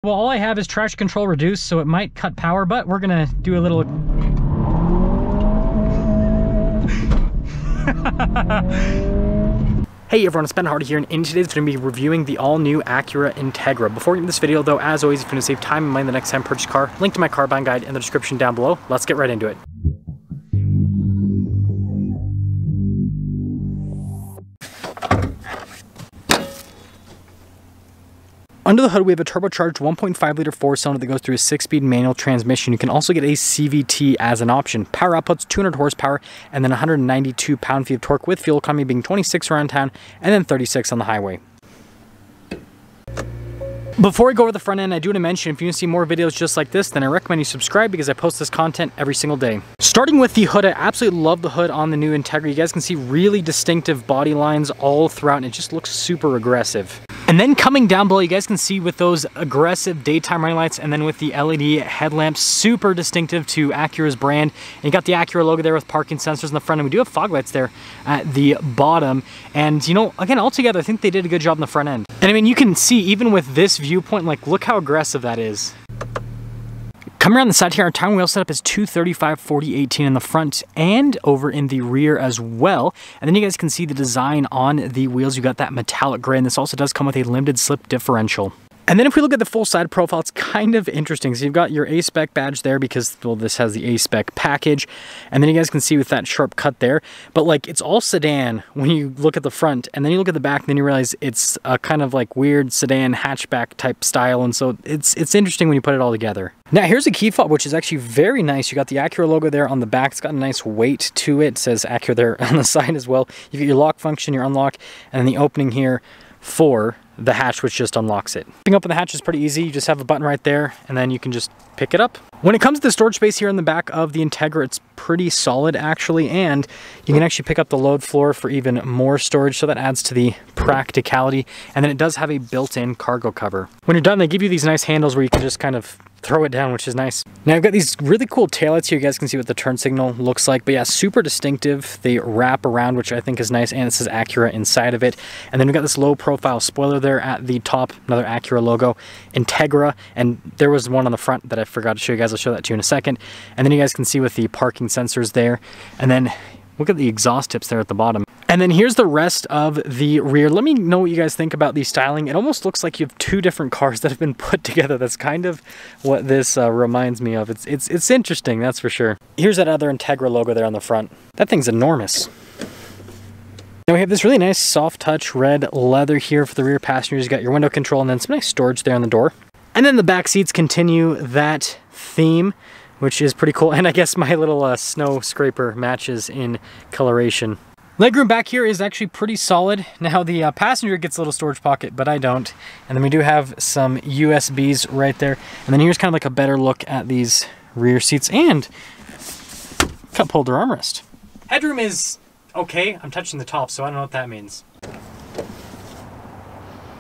Well, all I have is traction control reduced, so it might cut power, but we're gonna do a little... Hey everyone, it's Ben Hardy here, and in today's video, I'm going to be reviewing the all-new Acura Integra. Before we get into this video though, as always, if you want to save time and money the next time purchase a car, link to my car buying guide in the description down below. Let's get right into it. Under the hood, we have a turbocharged 1.5 liter 4-cylinder that goes through a 6-speed manual transmission. You can also get a CVT as an option. Power output's 200 horsepower and then 192 pound-feet of torque, with fuel economy being 26 around town and then 36 on the highway. Before we go over the front end, I do want to mention, if you want to see more videos just like this, then I recommend you subscribe because I post this content every single day. Starting with the hood, I absolutely love the hood on the new Integra. You guys can see really distinctive body lines all throughout, and it just looks super aggressive. And then coming down below, you guys can see with those aggressive daytime running lights and then with the LED headlamps, super distinctive to Acura's brand. And you got the Acura logo there with parking sensors in the front, and we do have fog lights there at the bottom. And you know, again, altogether, I think they did a good job on the front end. And I mean, you can see even with this viewpoint, like look how aggressive that is. Coming around the side here, our tire wheel setup is 235/40/18 in the front and over in the rear as well. And then you guys can see the design on the wheels. You got that metallic gray, and this also does come with a limited slip differential. And then if we look at the full side profile, it's kind of interesting. So you've got your A-Spec badge there because, well, this has the A-Spec package. And then you guys can see with that sharp cut there, but like it's all sedan when you look at the front, and then you look at the back and then you realize it's a kind of like weird sedan hatchback type style. And so it's interesting when you put it all together. Now here's a key fob, which is actually very nice. You got the Acura logo there on the back. It's got a nice weight to it. It says Acura there on the side as well. You get your lock function, your unlock, and then the opening here for the hatch, which just unlocks it. Picking up the hatch is pretty easy. You just have a button right there, and then you can just pick it up. When it comes to the storage space here in the back of the Integra, it's pretty solid actually, and you can actually pick up the load floor for even more storage, so that adds to the practicality. And then it does have a built-in cargo cover. When you're done, they give you these nice handles where you can just kind of throw it down, which is nice. Now I've got these really cool taillights here. You guys can see what the turn signal looks like, but yeah, super distinctive. They wrap around, which I think is nice, and it says Acura inside of it. And then we've got this low profile spoiler there at the top, another Acura logo, Integra, and there was one on the front that I forgot to show you guys. I'll show that to you in a second. And then you guys can see with the parking sensors there, and then look at the exhaust tips there at the bottom. And then here's the rest of the rear. Let me know what you guys think about the styling. It almost looks like you have two different cars that have been put together. That's kind of what this reminds me of. It's interesting, that's for sure. Here's that other Integra logo there on the front. That thing's enormous. Now we have this really nice soft touch red leather here for the rear passengers. You got your window control and then some nice storage there on the door. And then the back seats continue that theme, which is pretty cool. And I guess my little snow scraper matches in coloration. Legroom back here is actually pretty solid. Now the passenger gets a little storage pocket, but I don't. And then we do have some USBs right there. And then here's kind of like a better look at these rear seats and cup holder armrest. Headroom is okay. I'm touching the top, so I don't know what that means.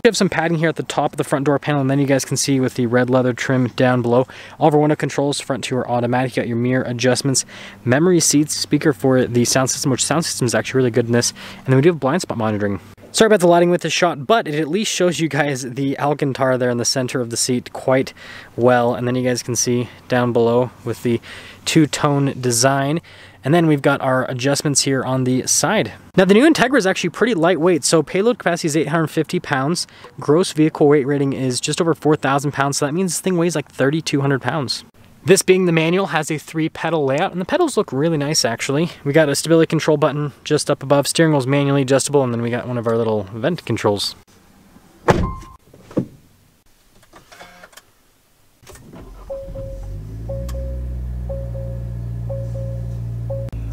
We have some padding here at the top of the front door panel, and then you guys can see with the red leather trim down below. All of our window controls, front two are automatic. You got your mirror adjustments, memory seats, speaker for the sound system, which sound system is actually really good in this. And then we do have blind spot monitoring. Sorry about the lighting with this shot, but it at least shows you guys the Alcantara there in the center of the seat quite well. And then you guys can see down below with the two-tone design. And then we've got our adjustments here on the side. Now the new Integra is actually pretty lightweight, so payload capacity is 850 pounds. Gross vehicle weight rating is just over 4,000 pounds, so that means this thing weighs like 3,200 pounds. This being the manual has a 3-pedal layout, and the pedals look really nice actually. We got a stability control button just up above, steering wheel's manually adjustable, and then we got one of our little vent controls.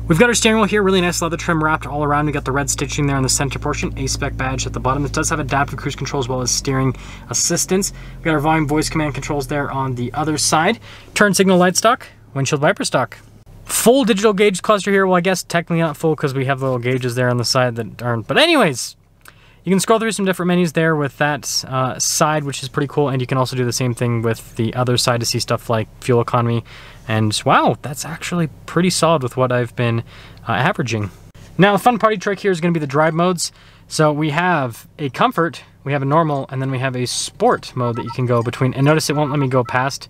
We've got our steering wheel here, really nice leather trim wrapped all around. We got the red stitching there in the center portion, A-Spec badge at the bottom. It does have adaptive cruise control as well as steering assistance. We got our volume voice command controls there on the other side. Turn signal light stock, windshield wiper stock. Full digital gauge cluster here. Well, I guess technically not full because we have little gauges there on the side that aren't. But anyways, you can scroll through some different menus there with that side, which is pretty cool. And you can also do the same thing with the other side to see stuff like fuel economy. And wow, that's actually pretty solid with what I've been averaging. Now, the fun party trick here is going to be the drive modes. So we have a comfort, we have a normal, and then we have a sport mode that you can go between. And notice it won't let me go past.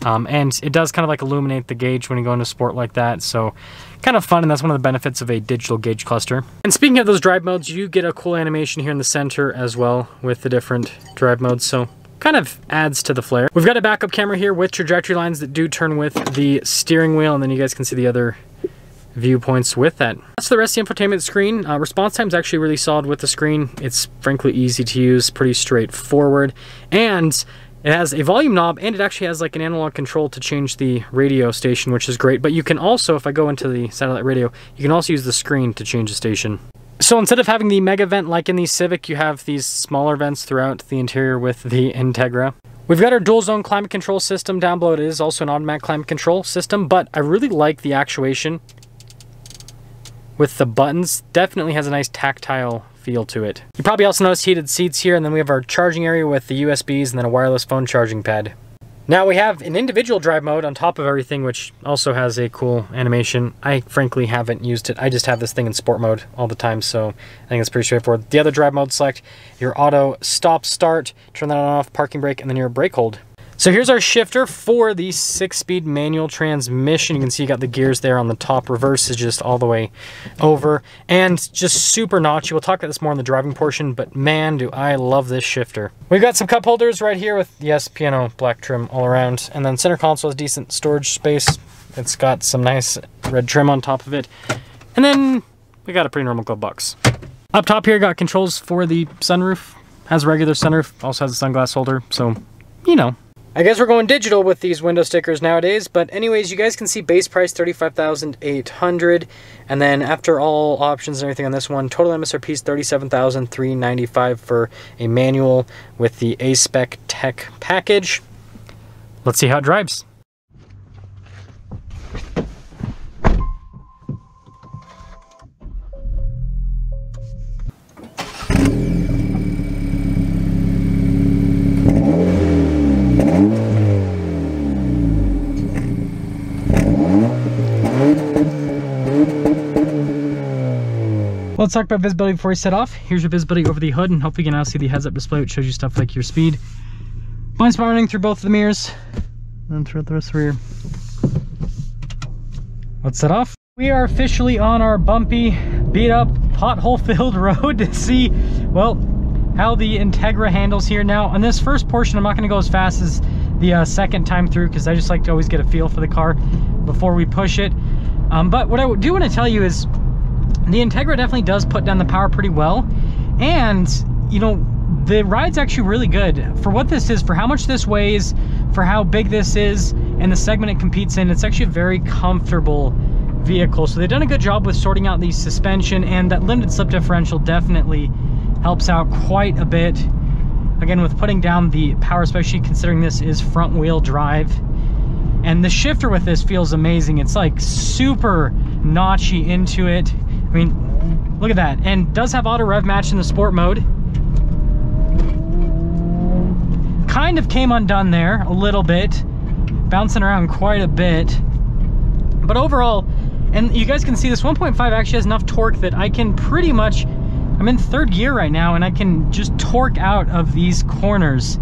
And it does kind of like illuminate the gauge when you go into sport like that. So kind of fun, and that's one of the benefits of a digital gauge cluster. And speaking of those drive modes, you get a cool animation here in the center as well with the different drive modes. So kind of adds to the flair. We've got a backup camera here with trajectory lines that do turn with the steering wheel, and then you guys can see the other viewpoints with that. That's the rest of the infotainment screen. Response time is actually really solid with the screen. It's frankly easy to use, pretty straightforward, and it has a volume knob, and it actually has like an analog control to change the radio station, which is great. But you can also, if I go into the satellite radio, you can also use the screen to change the station. So instead of having the mega vent like in the Civic, you have these smaller vents throughout the interior with the Integra. We've got our dual zone climate control system down below. It is also an automatic climate control system, but I really like the actuation with the buttons. Definitely has a nice tactile feel to it. You probably also noticed heated seats here, and then we have our charging area with the USBs and then a wireless phone charging pad. Now we have an individual drive mode on top of everything, which also has a cool animation. I frankly haven't used it. I just have this thing in sport mode all the time, so I think it's pretty straightforward. The other drive mode, select your auto stop start, turn that on off, parking brake, and then your brake hold. So here's our shifter for the 6-speed manual transmission. You can see you got the gears there on the top. Reverse is just all the way over, and just super notchy. We'll talk about this more in the driving portion, but man, do I love this shifter. We've got some cup holders right here with, yes, piano black trim all around, and then center console has decent storage space. It's got some nice red trim on top of it, and then we got a pretty normal glove box. Up top here, got controls for the sunroof. Has a regular sunroof, also has a sunglass holder, so you know. I guess we're going digital with these window stickers nowadays, but anyways, you guys can see base price $35,800, and then after all options and everything on this one, total MSRP is $37,395 for a manual with the A-Spec tech package. Let's see how it drives. Let's talk about visibility before we set off. Here's your visibility over the hood, and hopefully you can now see the heads-up display, which shows you stuff like your speed. Blind spot running through both of the mirrors, and throughout the rest of the rear. Let's set off. We are officially on our bumpy, beat-up, pothole-filled road to see, well, how the Integra handles here. Now, on this first portion, I'm not going to go as fast as the second time through, because I just like to always get a feel for the car before we push it. But what I do want to tell you is, the Integra definitely does put down the power pretty well, and you know, the ride's actually really good for what this is, for how much this weighs, for how big this is, and the segment it competes in. It's actually a very comfortable vehicle, so they've done a good job with sorting out the suspension, and that limited slip differential definitely helps out quite a bit, again, with putting down the power, especially considering this is front wheel drive. And the shifter with this feels amazing. It's like super notchy into it. I mean, look at that. And does have auto rev match in the sport mode. Kind of came undone there a little bit, bouncing around quite a bit. But overall, and you guys can see this 1.5 actually has enough torque that I can pretty much, I'm in third gear right now, and I can just torque out of these corners.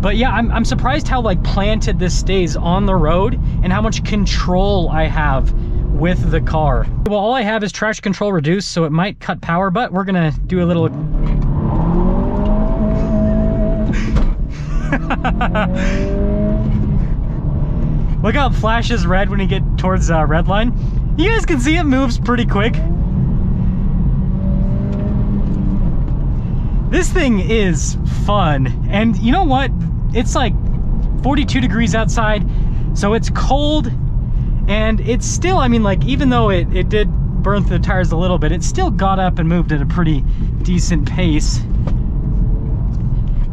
But yeah, I'm surprised how like planted this stays on the road and how much control I have with the car. Well, all I have is traction control reduced, so it might cut power, but we're gonna do a little... Look how it flashes red when you get towards red line. You guys can see it moves pretty quick. This thing is fun, and you know what? It's like 42 degrees outside, so it's cold, and it's still, I mean, like, even though it did burn through the tires a little bit, it still got up and moved at a pretty decent pace.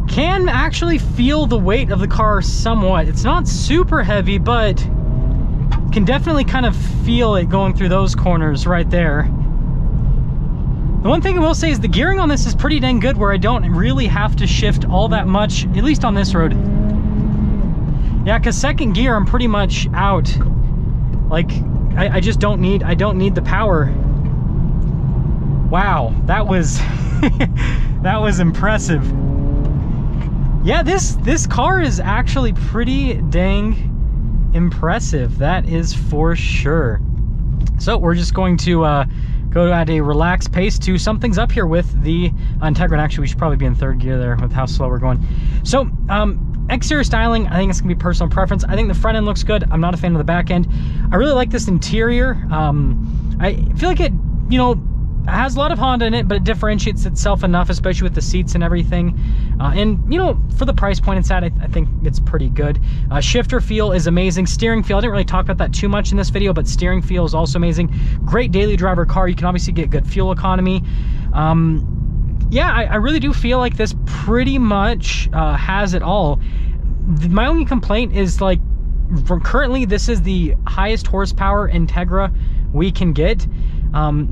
Can actually feel the weight of the car somewhat. It's not super heavy, but can definitely kind of feel it going through those corners right there. The one thing I will say is the gearing on this is pretty dang good, where I don't really have to shift all that much, at least on this road. Yeah, because second gear, I'm pretty much out. Like, I just don't need the power. Wow, that was That was impressive. Yeah, this car is actually pretty dang impressive. That is for sure. So we're just going to go at a relaxed pace to sum things up here with the Integra. And actually, we should probably be in third gear there with how slow we're going. So exterior styling, I think it's gonna be personal preference. I think the front end looks good. I'm not a fan of the back end. I really like this interior. I feel like it, you know, has a lot of Honda in it, but it differentiates itself enough, especially with the seats and everything. And, you know, for the price point it's at, I think it's pretty good. Shifter feel is amazing. Steering feel, I didn't really talk about that too much in this video, but steering feel is also amazing. Great daily driver car. You can obviously get good fuel economy. Yeah, I really do feel like this pretty much has it all. My only complaint is, like, currently this is the highest horsepower Integra we can get.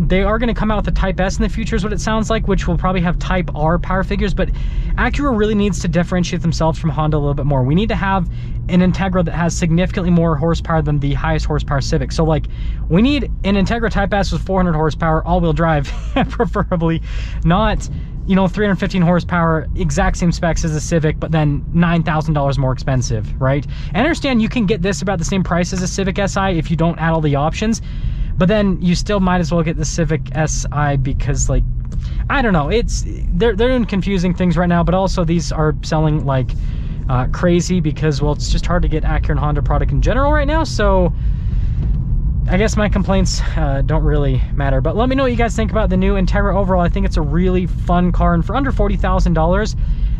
They are going to come out with a Type S in the future is what it sounds like, which will probably have Type R power figures, but Acura really needs to differentiate themselves from Honda a little bit more. We need to have an Integra that has significantly more horsepower than the highest horsepower Civic. So, like, we need an Integra Type S with 400 horsepower, all-wheel drive, preferably, not, you know, 315 horsepower, exact same specs as a Civic, but then $9,000 more expensive, right? And I understand you can get this about the same price as a Civic Si if you don't add all the options, but then you still might as well get the Civic Si because, like, I don't know, they're doing confusing things right now, but also these are selling like crazy because, well, it's just hard to get Acura and Honda product in general right now. So I guess my complaints don't really matter. But let me know what you guys think about the new Integra overall. I think it's a really fun car, and for under $40,000,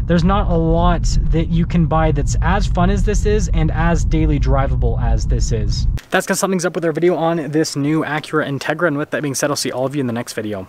there's not a lot that you can buy that's as fun as this is and as daily drivable as this is. That's gonna sum things up with our video on this new Acura Integra, and with that being said, I'll see all of you in the next video.